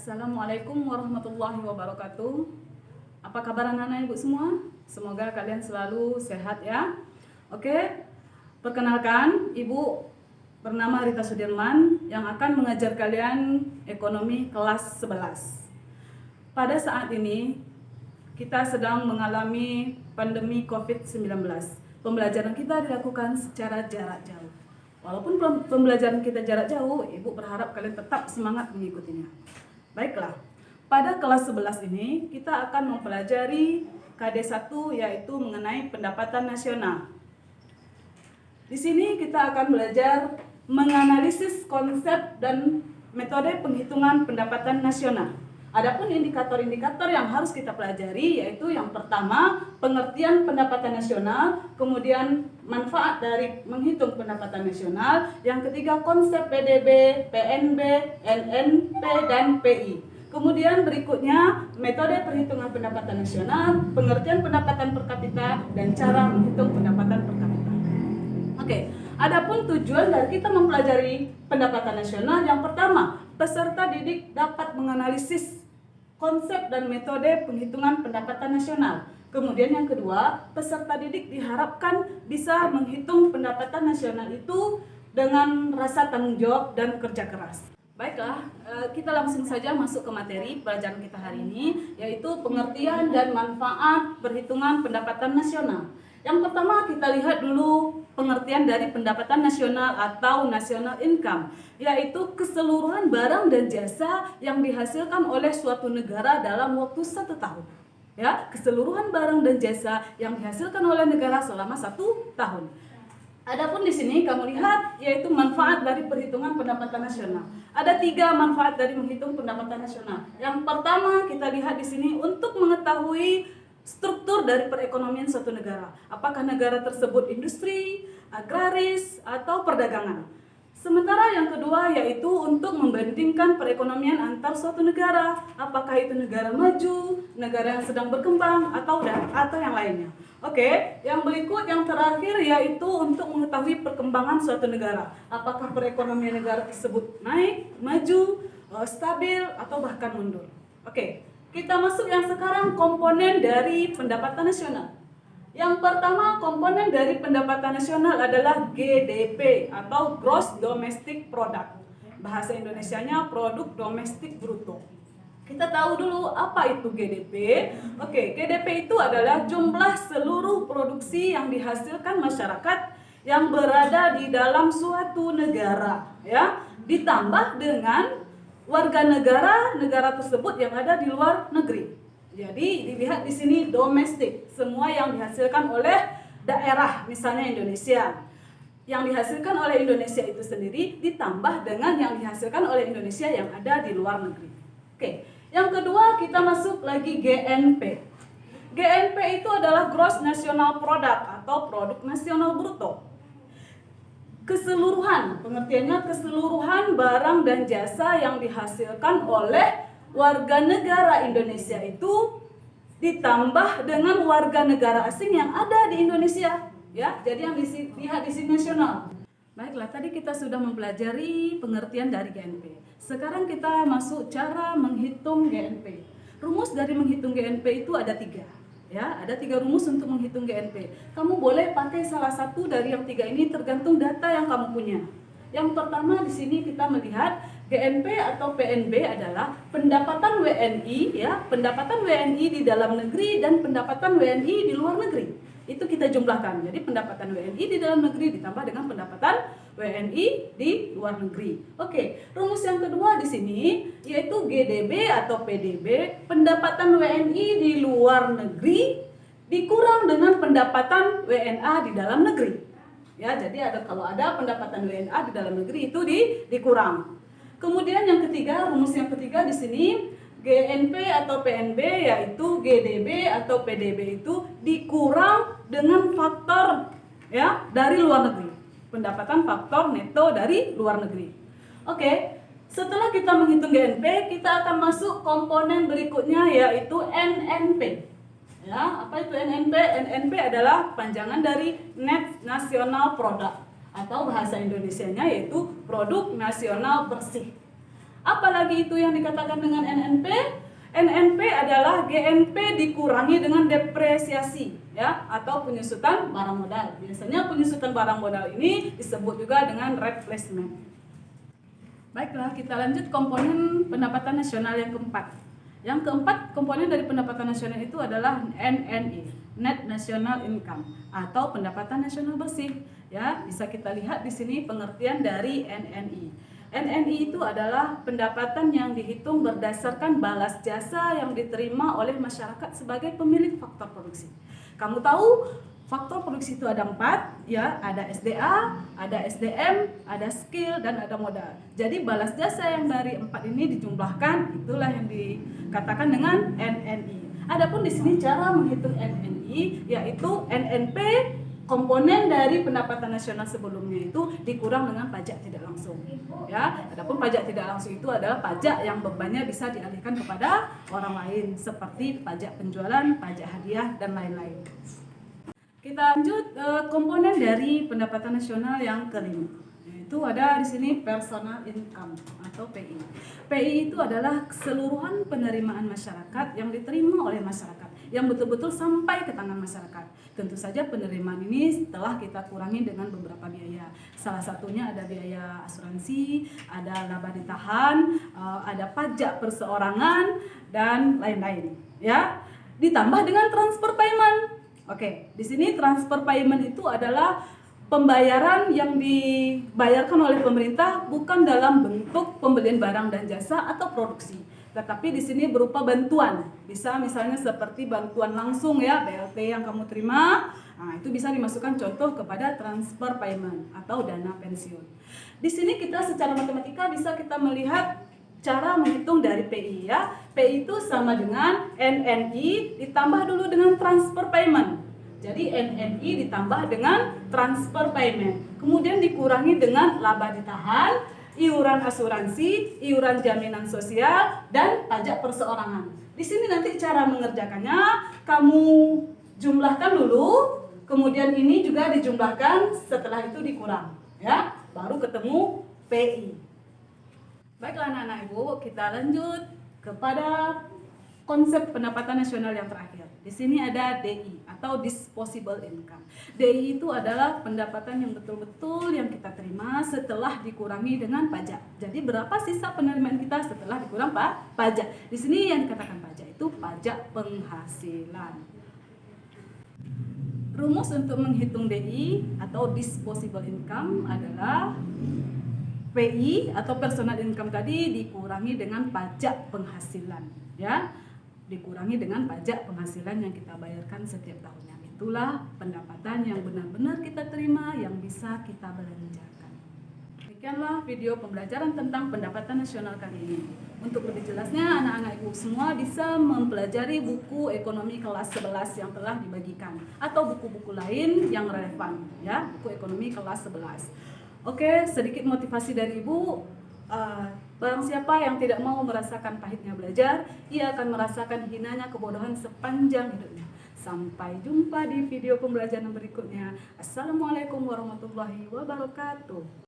Assalamualaikum warahmatullahi wabarakatuh. Apa kabar anak-anak ibu semua? Semoga kalian selalu sehat ya. Oke, perkenalkan ibu bernama Rita Sudirman yang akan mengajar kalian ekonomi kelas 11. Pada saat ini kita sedang mengalami pandemi COVID-19. Pembelajaran kita dilakukan secara jarak jauh. Walaupun pembelajaran kita jarak jauh, ibu berharap kalian tetap semangat mengikutinya. Baiklah, pada kelas 11 ini kita akan mempelajari KD1 yaitu mengenai pendapatan nasional. Di sini kita akan belajar menganalisis konsep dan metode penghitungan pendapatan nasional. Adapun indikator-indikator yang harus kita pelajari yaitu yang pertama pengertian pendapatan nasional, kemudian manfaat dari menghitung pendapatan nasional, yang ketiga konsep PDB, PNB, NNP, dan PI. Kemudian berikutnya metode perhitungan pendapatan nasional, pengertian pendapatan per kapita, dan cara menghitung pendapatan per kapita. Oke, adapun tujuan dari kita mempelajari pendapatan nasional, yang pertama peserta didik dapat menganalisis konsep dan metode penghitungan pendapatan nasional. Kemudian yang kedua, peserta didik diharapkan bisa menghitung pendapatan nasional itu dengan rasa tanggung jawab dan kerja keras. Baiklah, kita langsung saja masuk ke materi pelajaran kita hari ini, yaitu pengertian dan manfaat perhitungan pendapatan nasional. Yang pertama kita lihat dulu pengertian dari pendapatan nasional atau national income, yaitu keseluruhan barang dan jasa yang dihasilkan oleh suatu negara dalam waktu 1 tahun. Ya, keseluruhan barang dan jasa yang dihasilkan oleh negara selama 1 tahun. Adapun di sini kamu lihat yaitu manfaat dari perhitungan pendapatan nasional. Ada 3 manfaat dari menghitung pendapatan nasional. Yang pertama kita lihat di sini untuk mengetahui struktur dari perekonomian suatu negara. Apakah negara tersebut industri, agraris, atau perdagangan. Sementara yang kedua yaitu untuk membandingkan perekonomian antar suatu negara. Apakah itu negara maju, negara yang sedang berkembang, atau yang lainnya. Oke, yang berikut yang terakhir yaitu untuk mengetahui perkembangan suatu negara. Apakah perekonomian negara tersebut naik, maju, stabil, atau bahkan mundur. Oke, kita masuk yang sekarang komponen dari pendapatan nasional. Yang pertama komponen dari pendapatan nasional adalah GDP atau Gross Domestic Product. Bahasa Indonesianya produk domestik bruto. Kita tahu dulu apa itu GDP. Oke, GDP itu adalah jumlah seluruh produksi yang dihasilkan masyarakat yang berada di dalam suatu negara, ya, ditambah dengan warga negara tersebut yang ada di luar negeri. Jadi dilihat di sini domestik, semua yang dihasilkan oleh daerah, misalnya Indonesia. Yang dihasilkan oleh Indonesia itu sendiri ditambah dengan yang dihasilkan oleh Indonesia yang ada di luar negeri. Oke, yang kedua kita masuk lagi GNP. GNP itu adalah Gross National Product atau produk nasional bruto. Keseluruhan, pengertiannya keseluruhan barang dan jasa yang dihasilkan oleh warga negara Indonesia itu ditambah dengan warga negara asing yang ada di Indonesia, ya. Jadi yang dilihat di sini nasional. Baiklah, tadi kita sudah mempelajari pengertian dari GNP. Sekarang kita masuk cara menghitung GNP. Rumus dari menghitung GNP itu ada 3. Ya, ada 3 rumus untuk menghitung GNP. Kamu boleh pakai salah satu dari yang 3 ini tergantung data yang kamu punya. Yang pertama di sini kita melihat GNP atau PNB adalah pendapatan WNI, ya, pendapatan WNI di dalam negeri dan pendapatan WNI di luar negeri. Itu kita jumlahkan. Jadi pendapatan WNI di dalam negeri ditambah dengan pendapatan WNI di luar negeri. Oke, rumus yang kedua di sini yaitu GDB atau PDB, pendapatan WNI di luar negeri dikurang dengan pendapatan WNA di dalam negeri. Ya, jadi kalau ada pendapatan WNA di dalam negeri itu dikurang. Kemudian yang ketiga, rumus yang ketiga di sini GNP atau PNB yaitu GDB atau PDB itu dikurang dengan faktor, ya, dari luar negeri. Pendapatan faktor neto dari luar negeri. Oke, setelah kita menghitung GNP, kita akan masuk komponen berikutnya yaitu NNP. Ya, apa itu NNP? NNP adalah panjangan dari Net National Product atau bahasa Indonesianya yaitu produk nasional bersih. Apalagi itu yang dikatakan dengan NNP? NNP adalah GNP dikurangi dengan depresiasi, ya, atau penyusutan barang modal. Biasanya penyusutan barang modal ini disebut juga dengan replacement. Baiklah, kita lanjut komponen pendapatan nasional yang keempat. Yang keempat, komponen dari pendapatan nasional itu adalah NNI, Net National Income, atau pendapatan nasional bersih. Ya, bisa kita lihat di sini pengertian dari NNI. NNI itu adalah pendapatan yang dihitung berdasarkan balas jasa yang diterima oleh masyarakat sebagai pemilik faktor produksi. Kamu tahu faktor produksi itu ada 4, ya, ada SDA, ada SDM, ada skill, dan ada modal. Jadi balas jasa yang dari 4 ini dijumlahkan, itulah yang dikatakan dengan NNI. Adapun di sini cara menghitung NNI yaitu NNP komponen dari pendapatan nasional sebelumnya itu dikurang dengan pajak tidak langsung. Ya, adapun pajak tidak langsung itu adalah pajak yang bebannya bisa dialihkan kepada orang lain seperti pajak penjualan, pajak hadiah, dan lain-lain. Kita lanjut komponen dari pendapatan nasional yang kelima. Yaitu ada di sini personal income atau PI. PI itu adalah keseluruhan penerimaan masyarakat yang diterima oleh masyarakat, yang betul-betul sampai ke tangan masyarakat. Tentu saja penerimaan ini setelah kita kurangi dengan beberapa biaya. Salah satunya ada biaya asuransi, ada laba ditahan, ada pajak perseorangan, dan lain-lain. Ya, ditambah dengan transfer payment. Oke, di sini transfer payment itu adalah pembayaran yang dibayarkan oleh pemerintah bukan dalam bentuk pembelian barang dan jasa atau produksi, tetapi di sini berupa bantuan. Bisa misalnya seperti bantuan langsung, ya, BLT yang kamu terima. Nah, itu bisa dimasukkan contoh kepada transfer payment atau dana pensiun. Di sini kita secara matematika bisa kita melihat cara menghitung dari PI, ya. PI itu sama dengan NNI ditambah dulu dengan transfer payment. Jadi NNI ditambah dengan transfer payment. Kemudian dikurangi dengan laba ditahan, iuran asuransi, iuran jaminan sosial, dan pajak perseorangan. Di sini nanti cara mengerjakannya kamu jumlahkan dulu, kemudian ini juga dijumlahkan, setelah itu dikurang, ya, baru ketemu PI. Baiklah anak-anak ibu, kita lanjut kepada konsep pendapatan nasional yang terakhir. Di sini ada DI atau disposable income. DI itu adalah pendapatan yang betul-betul yang kita terima setelah dikurangi dengan pajak. Jadi berapa sisa penerimaan kita setelah dikurang pajak? Di sini yang dikatakan pajak itu pajak penghasilan. Rumus untuk menghitung DI atau disposable income adalah PI atau personal income tadi dikurangi dengan pajak penghasilan, ya, dikurangi dengan pajak penghasilan yang kita bayarkan setiap tahunnya. Itulah pendapatan yang benar-benar kita terima yang bisa kita belanjakan. Demikianlah video pembelajaran tentang pendapatan nasional kali ini. Untuk lebih jelasnya, anak-anak ibu semua bisa mempelajari buku ekonomi kelas 11 yang telah dibagikan atau buku-buku lain yang relevan, ya, buku ekonomi kelas 11. Oke, sedikit motivasi dari ibu. Barang siapa yang tidak mau merasakan pahitnya belajar, ia akan merasakan hinanya kebodohan sepanjang hidupnya. Sampai jumpa di video pembelajaran berikutnya. Assalamualaikum warahmatullahi wabarakatuh.